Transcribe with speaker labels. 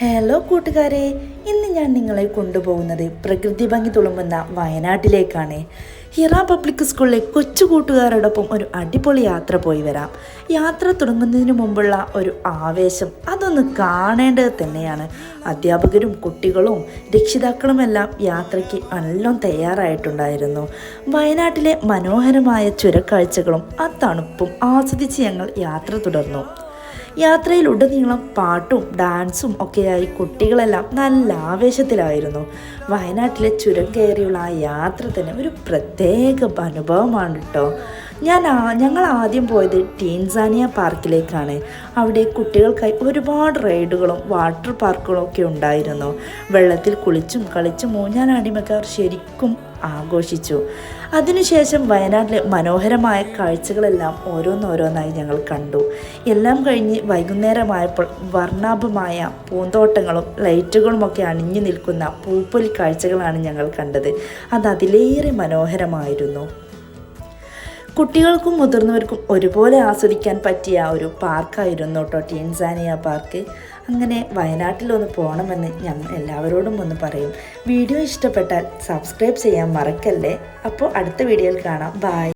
Speaker 1: Hello കൂട്ടുകാരെ, ഇന്ന് ഞാൻ നിങ്ങളെ കൊണ്ടുപോകുന്നത് പ്രകൃതി ഭംഗി തുളുമ്പുന്ന വയനാട്ടിലേക്കാണ്. ഹിറ പബ്ലിക് സ്കൂളിലെ കൊച്ചു കൂട്ടുകാരോടൊപ്പം ഒരു അടിപൊളി യാത്ര പോയി വരാം. യാത്ര തുടങ്ങുന്നതിന് മുമ്പുള്ള ഒരു ആവേശം അതൊന്ന് കാണേണ്ടത് തന്നെയാണ്. അധ്യാപകരും കുട്ടികളും രക്ഷിതാക്കളുമെല്ലാം യാത്രയ്ക്ക് എല്ലാം തയ്യാറായിട്ടുണ്ടായിരുന്നു. വയനാട്ടിലെ മനോഹരമായ ചുരക്കാഴ്ചകളും ആ തണുപ്പും ആസ്വദിച്ച് ഞങ്ങൾ യാത്ര തുടർന്നു. യാത്രയിലുടനീളം പാട്ടും ഡാൻസും ഒക്കെയായി കുട്ടികളെല്ലാം നല്ല ആവേശത്തിലായിരുന്നു. വയനാട്ടിലെ ചുരം കയറിയുള്ള ആ യാത്ര തന്നെ ഒരു പ്രത്യേക അനുഭവമാണ് കേട്ടോ. ഞങ്ങൾ ആദ്യം പോയത് ടീൻസാനിയ പാർക്കിലേക്കാണ്. അവിടെ കുട്ടികൾക്കായി ഒരുപാട് റൈഡുകളും വാട്ടർ പാർക്കുകളും ഒക്കെ ഉണ്ടായിരുന്നു. വെള്ളത്തിൽ കുളിച്ചും കളിച്ചും ഊഞ്ഞാലാടിമക്കാർ ശരിക്കും ആഘോഷിച്ചു. അതിനുശേഷം വയനാട്ടിലെ മനോഹരമായ കാഴ്ചകളെല്ലാം ഓരോന്നോരോന്നായി ഞങ്ങൾ കണ്ടു. എല്ലാം കഴിഞ്ഞ് വൈകുന്നേരമായപ്പോൾ വർണ്ണാഭമായ പൂന്തോട്ടങ്ങളും ലൈറ്റുകളുമൊക്കെ അണിഞ്ഞു നിൽക്കുന്ന പൂപ്പൊലി കാഴ്ചകളാണ് ഞങ്ങൾ കണ്ടത്. അത് അതിലേറെ മനോഹരമായിരുന്നു. കുട്ടികൾക്കും മുതിർന്നവർക്കും ഒരുപോലെ ആസ്വദിക്കാൻ പറ്റിയ ഒരു പാർക്കായിരുന്നു കേട്ടോ ടീൻസാനിയ പാർക്ക്. അങ്ങനെ വയനാട്ടിലൊന്ന് പോകണമെന്ന് ഞാൻ എല്ലാവരോടും ഒന്ന് പറയും. വീഡിയോ ഇഷ്ടപ്പെട്ടാൽ സബ്സ്ക്രൈബ് ചെയ്യാൻ മറക്കല്ലേ. അപ്പോൾ അടുത്ത വീഡിയോയിൽ കാണാം. ബൈ.